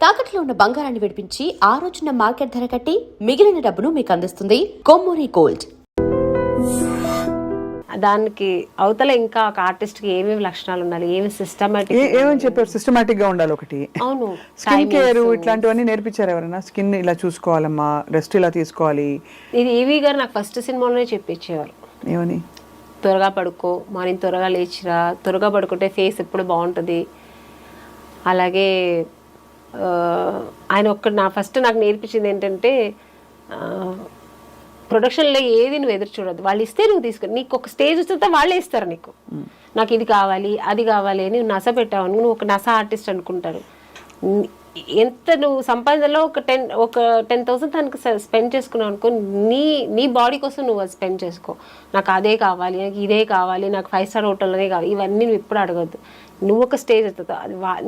తాకట్లో ఉన్న బంగారాన్ని విడిపించి ఆ రోజున మార్కెట్ ధర కట్టి మిగిలిన డబ్బును మీకు అందిస్తుంది కొమ్మూరి గోల్డ్. దానికి అవతల ఇంకా ఒక ఆర్టిస్ట్ కి ఏమేమి లక్షణాలు ఉండాలి, ఏమి సిస్టమాటిక్ ఏమని చెప్పారు? సిస్టమాటిక్ గా ఉండాలి ఒకటి. అవును, స్కిన్ కేర్ ఇట్లాంటివన్నీ నేర్పించారు ఎవరైనా? స్కిన్ ఇలా చూసుకోవాలమ్మా, రెస్ట్ ఇలా తీసుకోవాలి. ఇది ఈవీ గారు నాకు ఫస్ట్ సినిమాలోనే చెప్పించేవారు. ఏమని? త్వరగా పడుకో, మార్నింగ్ త్వరగా లేచిరా, త్వరగా పడుకుంటే ఫేస్ ఎప్పుడు బాగుంటుంది. అలాగే ఆయన ఫస్ట్ నాకు నేర్పించింది ఏంటంటే, ప్రొడక్షన్లో ఏది నువ్వు ఎదురు చూడద్దు, వాళ్ళు ఇస్తే నువ్వు తీసుకుని, నీకు ఒక స్టేజ్ వస్తే వాళ్ళే ఇస్తారు నీకు. నాకు ఇది కావాలి అది కావాలి అని నువ్వు నస పెట్టావు, నువ్వు ఒక నస ఆర్టిస్ట్ అనుకుంటారు. ఎంత నువ్వు సంపాదనలో ఒక 10,000 తనకు స్పెండ్ చేసుకున్నావు అనుకో, నీ బాడీ కోసం నువ్వు అది స్పెండ్ చేసుకో. నాకు అదే కావాలి, నాకు ఇదే కావాలి, నాకు 5 స్టార్ హోటల్లోనే కావాలి, ఇవన్నీ నువ్వు ఎప్పుడు అడగద్దు. నువ్వు ఒక స్టేజ్ అవుతుంది,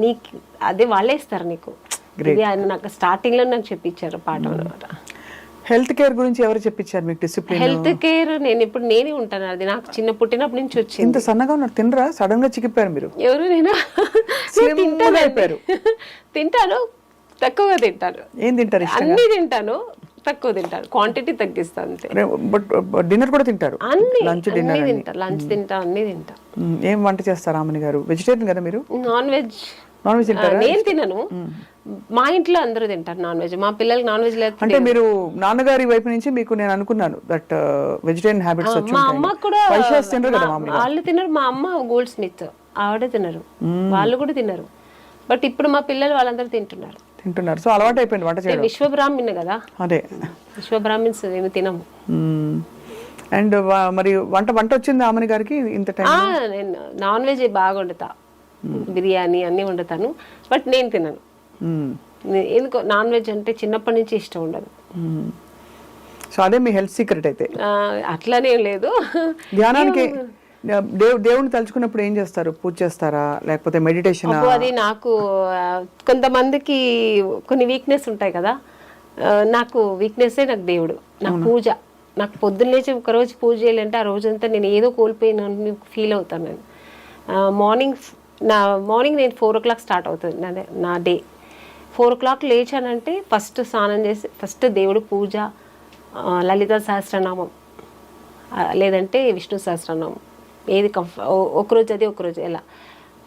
నీకు అదే వాళ్ళే ఇస్తారు నీకు. ఇది ఆయన నాకు స్టార్టింగ్లో నాకు చెప్పించారు పాఠం అనమాట. హెల్త్ కేర్ గురించి ఎవరు చెప్పించారు మీకు? డిసిప్లిన్ హెల్త్ కేర్ నేనే ఉంటాను, అది నాకు చిన్న పుట్టినప్పటి నుంచి వచ్చింది. ఇంత సన్నగా ఉన్నారు, తినరా? సడన్ గా చిక్కిపోయారు మీరు. ఎవరు? తింటాను, తక్కువగా తింటాను. ఏం తింటారు? అన్ని తింటాను, తక్కువ తింటాను, క్వాంటిటీ తగ్గిస్తాను అంతే. బట్ డిన్నర్ కూడా తింటారు? అన్ని లంచ్ డిన్నర్ తింటాను, లంచ్ తింటా, అన్ని తింటా. ఏం వంట చేస్తారు ఆమెని గారు? వెజిటేరియన్ కదా మీరు? నాన్ వెజ్ తింటారా? నేను తినను, మా ఇంట్లో అందరూ తింటారు నాన్ వెజ్. మా పిల్లలకి నాన్ వెజ్ లేదు. అంటే మీరు నాన్నగారి వైపు నుంచి మీకు నేను అనుకున్నాను దట్ వెజిటేరియన్ హ్యాబిట్స్ వచ్చి మా అమ్మ కూడా తినరు కదా మామూలుగా? వాళ్ళు తినరు. మా అమ్మ గోల్డ్ స్మిత్, ఆవిడ తినరు, వాళ్ళు కూడా తినరు. బట్ ఇప్పుడు మా పిల్లలు వాళ్ళందరూ తింటున్నారు. సో అలవాటు అయిపోయింది వంట చేయడం. విశ్వబ్రాహ్మణ్ కదా, అదే విశ్వబ్రాహ్మణ్స్ ఏమి తినము. అండ్ మరి వంట వచ్చింది ఆమెని గారికి ఇంత టైం? నేను నాన్ వెజ్ బాగా వండుతా, బిర్యానీ అన్ని వండుతాను, బట్ నేను తినను. ఎందుకో నాన్ వెజ్ అంటే చిన్నప్పటి నుంచి ఇష్టం ఉండదు. సో అదే మీ హెల్త్ సీక్రెట్ అయితే? అట్లానే లేదు. ధ్యానానికి దేవుని తలుచుకున్నప్పుడు ఏం చేస్తారు? పూజ చేస్తారా లేకపోతే మెడిటేషన్? అది నాకు కొంతమందికి కొన్ని వీక్నెస్ ఉంటాయి కదా, నాకు వీక్నెస్ నాకు దేవుడు, నాకు పూజ. నాకు పొద్దున్న లేచి ఒకరోజు పూజ చేయాలంటే ఆ రోజంతా నేను ఏదో కోల్పోయిన ఫీల్ అవుతాను. నేను మార్నింగ్ నేను 4 o'clock స్టార్ట్ అవుతుంది నా డే. 4 o'clock లేచానంటే ఫస్ట్ స్నానం చేసి ఫస్ట్ దేవుడు పూజ, లలిత సహస్రనామం లేదంటే విష్ణు సహస్రనామం, ఏది ఒకరోజు అది ఒకరోజు ఎలా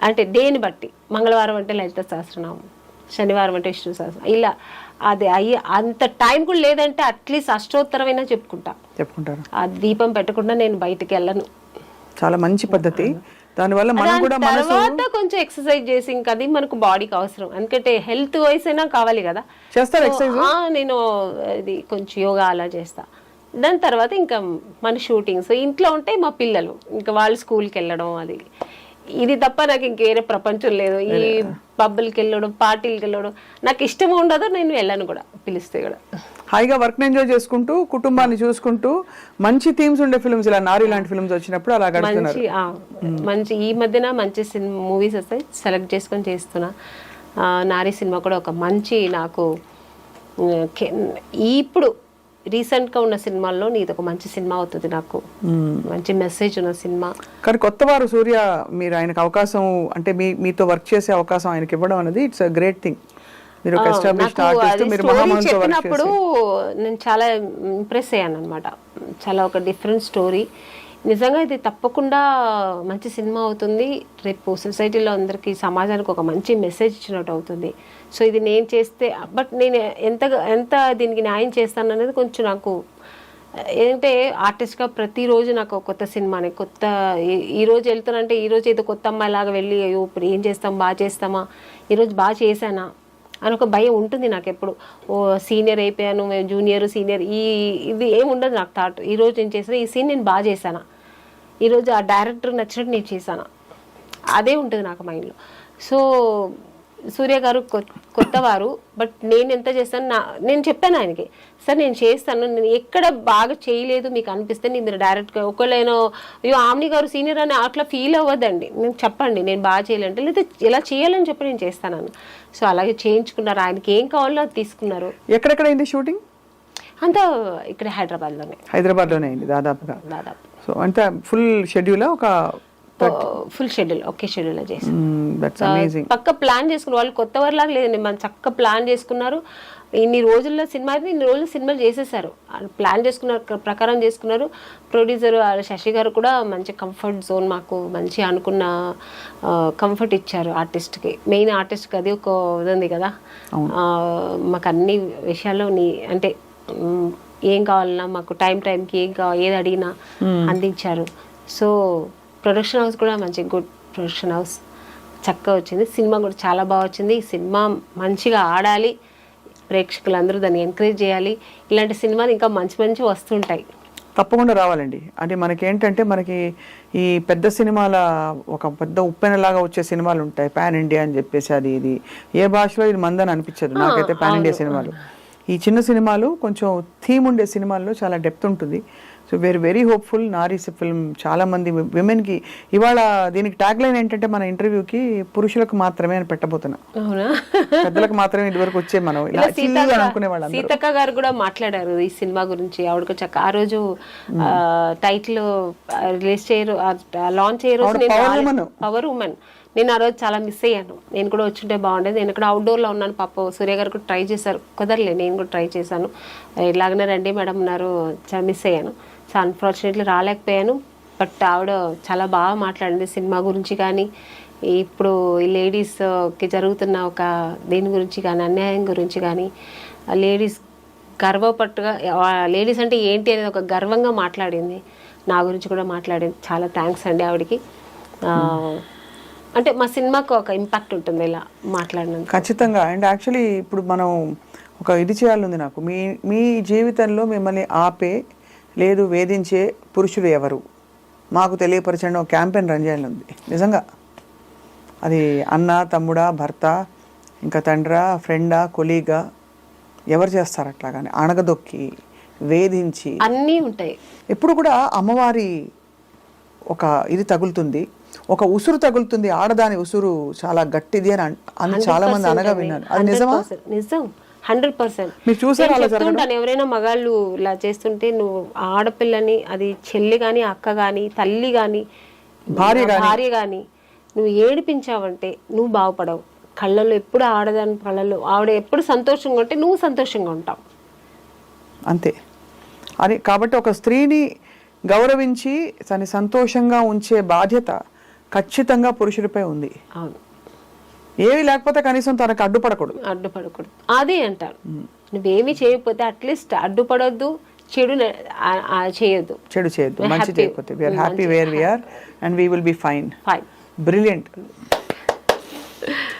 అంటే డేని బట్టి. మంగళవారం అంటే లలిత సహస్రనామం, శనివారం అంటే విష్ణు సహస్రం, ఇలా. అది అంత టైం కూడా లేదంటే అట్లీస్ట్ అష్టోత్తరమైనా చెప్పుకుంటారు. ఆ దీపం పెట్టకుండా నేను బయటికి వెళ్ళను. చాలా మంచి పద్ధతి. దానివల్ల మనం కూడా తర్వాత కొంచెం ఎక్సర్సైజ్ చేసి, ఇంకా అది మనకు బాడీకి అవసరం, ఎందుకంటే హెల్త్ వైస్ అయినా కావాలి కదా. నేను ఇది కొంచెం యోగా అలా చేస్తా. దాని తర్వాత ఇంకా మన షూటింగ్స్ ఇంట్లో ఉంటే మా పిల్లలు ఇంకా వాళ్ళు స్కూల్కి వెళ్ళడం, అది ఇది తప్ప నాకు ఇంక వేరే ప్రపంచం లేదు. ఈ పబ్బులకి వెళ్ళడం, పార్టీలకి వెళ్ళడం నాకు ఇష్టం ఉండదు, నేను వెళ్ళను కూడా, పిలిస్తే కూడా. హాయిగా వర్క్ ఎంజాయ్ చేసుకుంటూ కుటుంబాన్ని చూసుకుంటూ మంచి థీమ్స్ ఉండే ఫిల్మ్స్, ఇలా నారి లాంటి ఫిల్మ్స్ వచ్చినప్పుడు అలా గడుపుతున్నారు. మంచి ఈ మధ్యన మంచి మూవీస్ వస్తాయి, సెలెక్ట్ చేసుకొని చేస్తున్నా. నారి సినిమా కూడా ఒక మంచి నాకు ఇప్పుడు రీసెంట్గా ఉన్న సినిమాల్లో ఇది ఒక మంచి సినిమా అవుతుంది, నాకు మంచి మెసేజ్ ఉన్న సినిమా. కానీ కొత్త వారు సూర్య, మీరు ఆయనకు అవకాశం అంటే మీతో వర్క్ చేసే అవకాశం ఆయనకి ఇవ్వడం అనేది ఇట్స్ అ గ్రేట్ థింగ్. మీరు ఒక ఎస్టాబ్లిష్డ్ ఆర్టిస్ట్, మీరు మహామహులతో వర్క్ చేసినప్పుడు నేను చాలా ఇంప్రెస్ అయ్యాను అనమాట. చాలా ఒక డిఫరెంట్ స్టోరీ. నిజంగా ఇది తప్పకుండా మంచి సినిమా అవుతుంది. రేపు సొసైటీలో అందరికీ, సమాజానికి ఒక మంచి మెసేజ్ ఇచ్చినట్టు అవుతుంది. సో ఇది నేను చేస్తే, బట్ నేను ఎంత దీనికి న్యాయం చేస్తాను అనేది కొంచెం నాకు ఏంటంటే, ఆర్టిస్ట్గా ప్రతిరోజు నాకు కొత్త సినిమానే, కొత్త ఈరోజు వెళ్తానంటే ఈరోజు ఏదో కొత్త అమ్మాయిలాగా వెళ్ళి అయ్యో ఇప్పుడు ఏం చేస్తాం, బాగా చేస్తామా, ఈరోజు బాగా చేశానా అని ఒక భయం ఉంటుంది నాకు ఎప్పుడు. ఓ సీనియర్ అయిపోయాను, మేము జూనియర్ సీనియర్ ఇది ఏమి ఉండదు నాకు థాట్. ఈరోజు నేను చేసిన ఈ సీన్ నేను బాగా చేశానా, ఈరోజు ఆ డైరెక్టర్ నచ్చినట్టు నేను చేశానా, అదే ఉంటుంది నాకు మైండ్లో. సో సూర్య గారు కొత్తవారు, బట్ నేను ఎంత చేస్తాను, నేను చెప్పాను ఆయనకి, సార్ నేను చేస్తాను, నేను ఎక్కడ బాగా చేయలేదు మీకు అనిపిస్తే మీరు డైరెక్ట్గా ఒకళ్ళేనో అయ్యో ఆమ్ని గారు సీనియర్ అని అట్లా ఫీల్ అవ్వద్దండి, నేను చెప్పండి నేను బాగా చేయాలంటే, లేదా ఎలా చేయాలని చెప్పి నేను చేస్తాను. సో అలాగే చేయించుకున్నారు, ఆయనకి ఏం కావాలో అది తీసుకున్నారు. ఎక్కడెక్కడ అయింది షూటింగ్? అంతా ఇక్కడ హైదరాబాద్లోనే అయింది దాదాపు. సో అంతా ఫుల్ షెడ్యూల్ ఒక ఫుల్ షెడ్యూల్ ఒకే షెడ్యూల్ చేసాం. That's amazing. పక్క ప్లాన్ చేసుకున్నారు వాళ్ళు, కొత్త వారిలాగా లేదండి, మనం చక్కగా ప్లాన్ చేసుకున్నారు. ఇన్ని రోజుల్లో సినిమా అయితే ఇన్ని రోజులు సినిమాలు చేసేసారు, ప్లాన్ చేసుకున్నారు, ప్రకారం చేసుకున్నారు. ప్రొడ్యూసర్ శశి గారు కూడా మంచి కంఫర్ట్ జోన్, మాకు మంచి అనుకున్న కంఫర్ట్ ఇచ్చారు ఆర్టిస్ట్కి. మెయిన్ ఆర్టిస్ట్కి అది ఒక ఇది ఉంది కదా, మాకు అన్ని విషయాల్లో అంటే ఏం కావాలన్నా మాకు టైంకి ఏం కావాలి ఏది అడిగినా అందించారు. సో ప్రొడక్షన్ హౌస్ కూడా మంచి గుడ్ ప్రొడక్షన్ హౌస్, చక్కగా వచ్చింది. సినిమా కూడా చాలా బాగా వచ్చింది. ఈ సినిమా మంచిగా ఆడాలి, ప్రేక్షకులందరూ దాన్ని ఎంకరేజ్ చేయాలి. ఇలాంటి సినిమాలు ఇంకా మంచి వస్తుంటాయి, తప్పకుండా రావాలండి. అంటే మనకి ఏంటంటే మనకి ఈ పెద్ద సినిమాల ఒక పెద్ద ఉప్పెనలాగా వచ్చే సినిమాలు ఉంటాయి, పాన్ ఇండియా అని చెప్పేసి, అది ఇది ఏ భాషలో ఇది మందని అనిపించదు నాకైతే పాన్ ఇండియా సినిమాలు. ఈ చిన్న సినిమాలు కొంచెం థీమ్ ఉండే సినిమాల్లో చాలా డెప్త్ ఉంటుంది. So we are very hopeful. నారీస్ ఫిల్మ్ చాలా మంది విమెన్కి ఇవాళ దీనికి ట్యాగ్ లైన్ ఏంటంటే మన ఇంటర్వ్యూకి పురుషులకు మాత్రమే అని పెట్టబోతున్నా, పెద్దలకు మాత్రమే ఇదివరకు వచ్చే మనం అనుకునే వాళ్ళు. సీతక్క గారు కూడా మాట్లాడారు ఈ సినిమా గురించి. ఆవిడకు చక్క ఆ రోజు టైటిల్ రిలీజ్ చేయరు, లాంచ్ చేయరు, పవర్ ఉమెన్. నేను ఆ రోజు చాలా మిస్ అయ్యాను. నేను కూడా వచ్చుంటే బాగుండేది. నేను ఇక్కడ అవుట్డోర్లో ఉన్నాను, పాప సూర్య గారు కూడా ట్రై చేశారు, కుదరలే, నేను కూడా ట్రై చేశాను. ఇలాగనే రండి మేడం అన్నారు, చాలా మిస్ అయ్యాను. So unfortunately రాలేకపోయాను. బట్ ఆవిడ చాలా బాగా మాట్లాడింది సినిమా గురించి కానీ, ఇప్పుడు ఈ లేడీస్కి జరుగుతున్న ఒక దీని గురించి కానీ, అన్యాయం గురించి కానీ, లేడీస్ గర్వపట్టుగా లేడీస్ అంటే ఏంటి అనేది ఒక గర్వంగా మాట్లాడింది. నా గురించి కూడా మాట్లాడింది. చాలా థ్యాంక్స్ అండి ఆవిడకి. అంటే మా సినిమాకు ఒక ఇంపాక్ట్ ఉంటుంది ఇలా మాట్లాడినందుకు. ఖచ్చితంగా. అండ్ యాక్చువల్లీ ఇప్పుడు మనం ఒక ఇది చేయాలంది నాకు, మీ జీవితంలో మిమ్మల్ని ఆపే లేదు వేధించే పురుషుడు ఎవరు మాకు తెలియపరచండి ఒక క్యాంపెయిన్ రన్ చేయాలని ఉంది నిజంగా. అది అన్న, తమ్ముడా, భర్త, ఇంకా తండ్రా, ఫ్రెండా, కొలీగా, ఎవరు చేస్తారు అట్లాగానే అణగదొక్కి వేధించి అన్నీ ఉంటాయి. ఎప్పుడు కూడా అమ్మవారి ఒక ఇది తగులుతుంది, ఒక ఉసురు తగులుతుంది, ఆడదాని ఉసురు చాలా గట్టిది అని చాలా మంది అనగా విన్నాను. అది నిజమా? నిజం, 100%. మీరు చూసారా? ఎవరైనా మగాళ్ళు ఇలా చేస్తుంటే నువ్వు ఆడపిల్లని, అది చెల్లి గాని, అక్క గాని, తల్లి గాని, భార్య గాని నువ్వు ఏడిపించావంటే నువ్వు బాగుపడవు. కళ్ళల్లో ఎప్పుడు ఆడదాని కళ్ళల్లో ఆవిడ ఎప్పుడు సంతోషంగా ఉంటే నువ్వు సంతోషంగా ఉంటావు, అంతే. అది కాబట్టి ఒక స్త్రీని గౌరవించి తను సంతోషంగా ఉంచే బాధ్యత ఖచ్చితంగా పురుషుడిపై ఉంది. అవును. ఏవి లేకపోతే కనీసం తనకు అడ్డుపడకూడదు. అదే అంటారు, నువ్వేమి చేయకపోతే అట్లీస్ట్ అడ్డుపడొద్దు, చెడు చేయొద్దు, మంచి చేయకపోతే we are happy where we are and we will be fine. Brilliant.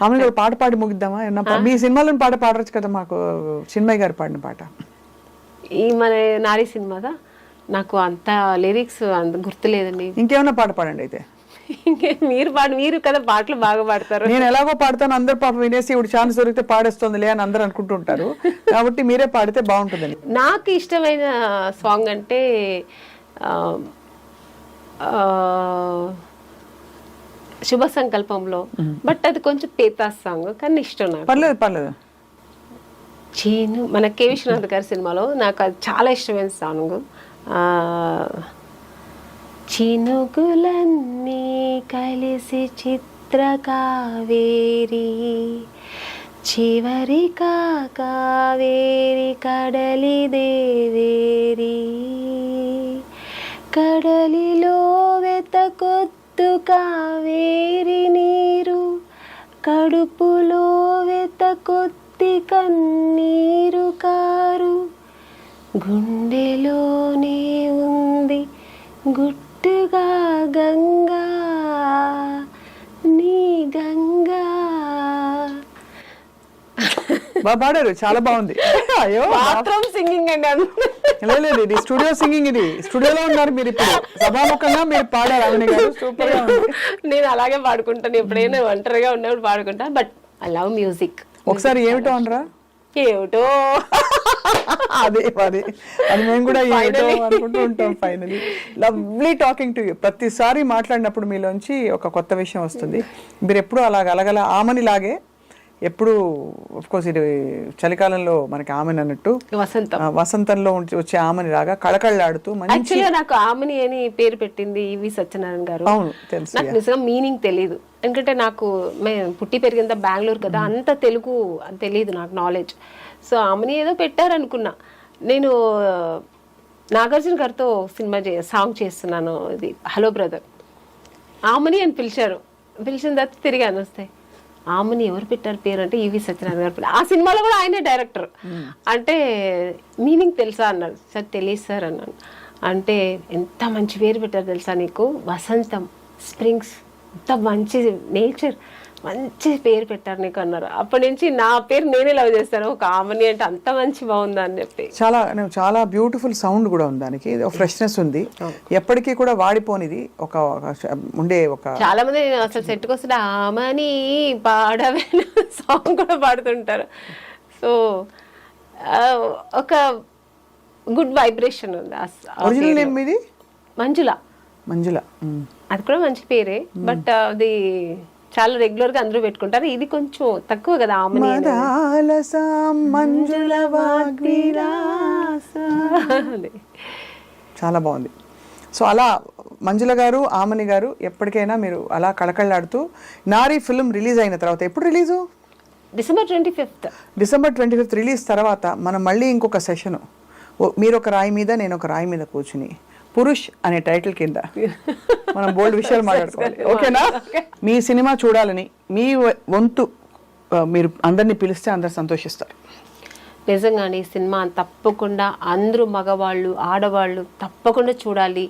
ఆమె పాట పాడి ముగిద్దామా? మీ సినిమాలో పాట పాడవచ్చు కదా, మాకు చిన్మయ్య గారు పాడిన పాట. ఈ మన నారీ సినిమాదా నాకు అంత లిరిక్స్ అంత గుర్తులేదండి. ఇంకేమన్నా పాట పాడండి అయితే. మీరు కదా పాటలు బాగా పాడతారు. నేను ఎలాగో పాడతాను, అందరు పాప వినేసి ఇప్పుడు ఛాన్స్ దొరికితే పాడేస్తుందిలే అని అందరూ అనుకుంటుంటారు, కాబట్టి మీరే పాడితే బాగుంటుందని. నాకు ఇష్టమైన సాంగ్ అంటే శుభ సంకల్పంలో, బట్ అది కొంచెం పేతాస్ సాంగ్ కానీ ఇష్టం నాకు. పర్లేదు. చీను మన కె విశ్వనాథ్ గారి సినిమాలో నాకు అది చాలా ఇష్టమైన సాంగ్. చినుకులన్నీ కలిసి చిత్ర కావేరి, చివరి కావేరి కడలి దేవేరి, కడలిలో వెతకొత్తు కావేరి నీరు, కడుపులో వెతకొత్తి కన్నీరు కారు, గుండెలోనే ఉంది గుట్టుగా గంగా, నీ గంగా. బాగా పాడారు, చాలా బాగుంది. అయ్యో బాత్రూమ్ సింగింగ్ అండి. లేదు, ఇది స్టూడియో సింగింగ్. ఇది స్టూడియోలో ఉన్నారు మీరు, ఇప్పుడు సభాముఖంగా మీరు పాడారు. అవని గారు సూపర్ గా ఉంది. నేను అలాగే పాడుకుంటాను, ఎప్పుడైనా ఒంటరిగా ఉన్నప్పుడు పాడుకుంటా. But I love music. ఒకసారి ఏమిటో అనరా? ఏమిటో అదే అది మేము కూడా ఏమిటో అనుకుంటూ ఉంటాం. Finally lovely talking to you. ప్రతిసారి మాట్లాడినప్పుడు మీలోంచి ఒక కొత్త విషయం వస్తుంది. మీరు ఎప్పుడు అలగల ఆమని లాగే ఎప్పుడు కోర్స్ ఇది చలికాలంలో మనకి ఆమెని అన్నట్టు వసంతంలో వచ్చే ఆమెని లాగా కళకళలాడుతూ మంచి యాక్చువల్గా నాకు ఆమెని అని పేరు పెట్టింది ఈవి సత్యనారాయణ గారు. అవును తెలుసు. నాకు నిజంగా మీనింగ్ తెలియదు, ఎందుకంటే నాకు మేము పుట్టి పెరిగిందా బెంగళూరు కదా, అంత తెలుగు తెలియదు నాకు నాలెడ్జ్. సో ఆమెని ఏదో పెట్టారనుకున్నా. నేను నాగార్జున గారితో సినిమా సాంగ్ చేస్తున్నాను, ఇది హలో బ్రదర్. ఆమెని అని పిలిచారు, పిలిచిన తర్వాత తిరిగాను వస్తే ఆమెని ఎవరు పెట్టారు పేరు అంటే ఈవి సత్యనారాయణ గారు. ఆ సినిమాలో కూడా ఆయనే డైరెక్టర్. అంటే మీనింగ్ తెలుసా అన్నారు. సార్ తెలియదు సార్ అన్నాను. అంటే ఎంత మంచి పేరు పెట్టారు తెలుసా నీకు, వసంతం, స్ప్రింగ్స్, ఎంత మంచి నేచర్, మంచి పేరు పెట్టారు నీకు అన్నారు. అప్పటి నుంచి నా పేరు నేనే లవ్ చేస్తాను, ఒక ఆమెని అంటే అంత మంచి బాగుందా అని చెప్పి. చాలా బ్యూటిఫుల్ సౌండ్ కూడా ఉంది దానికి, ఫ్రెష్నెస్ ఉంది, ఎప్పటికీ కూడా వాడిపోనిది. ఒక ఉండే ఒక చాలా మంది అసలు సెట్కి వస్తే ఆమెని పాడవే సాంగ్ కూడా పాడుతుంటారు. సో ఒక గుడ్ వైబ్రేషన్ ఉంది. ఒరిజినల్ నేమ్ ఇది మంజుల. మంజుల అది కూడా మంచి పేరే, బట్ అది చాలా రెగ్యులర్ గా అందరూ పెట్టుకుంటారు. ఇది కొంచెం తక్కువ కదా ఆమెని. చాలా బాగుంది. సో అలా మంజుల గారు, ఆమని గారు ఎప్పటికైనా మీరు అలా కళకళలాడుతూ. నారీ ఫిల్మ్ రిలీజ్ అయిన తర్వాత, ఎప్పుడు రిలీజు? డిసెంబర్ 25 రిలీజ్ తర్వాత మనం మళ్ళీ ఇంకొక సెషను, మీరు ఒక రాయి మీద నేను ఒక రాయి మీద కూర్చుని పురుష్ అనే టైటిల్ కింద మనం బోల్డ్ విషయాలు మాట్లాడుకోవాలి. ఓకేనా? మీ సినిమా చూడాలని మీ వంతు మీరు అందరినీ పిలిస్తే అందరు సంతోషిస్తారు. నిజంగానే ఈ సినిమా తప్పకుండా అందరూ మగవాళ్ళు ఆడవాళ్ళు తప్పకుండా చూడాలి.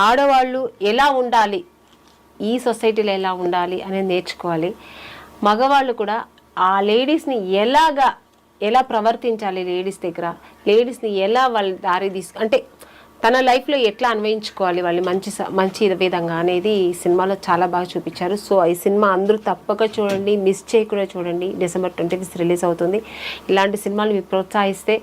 ఆడవాళ్ళు ఎలా ఉండాలి, ఈ సొసైటీలో ఎలా ఉండాలి అనేది నేర్చుకోవాలి. మగవాళ్ళు కూడా ఆ లేడీస్ని ఎలా ప్రవర్తించాలి, లేడీస్ దగ్గర లేడీస్ని ఎలా వాళ్ళ దారి అంటే తన లైఫ్లో ఎట్లా అన్వయించుకోవాలి వాళ్ళు మంచి విధంగా అనేది ఈ సినిమాలో చాలా బాగా చూపించారు. సో ఈ సినిమా అందరూ తప్పక చూడండి, మిస్ చేయకుండా చూడండి. డిసెంబర్ 25 రిలీజ్ అవుతుంది. ఇలాంటి సినిమాలు మీరు ప్రోత్సహిస్తే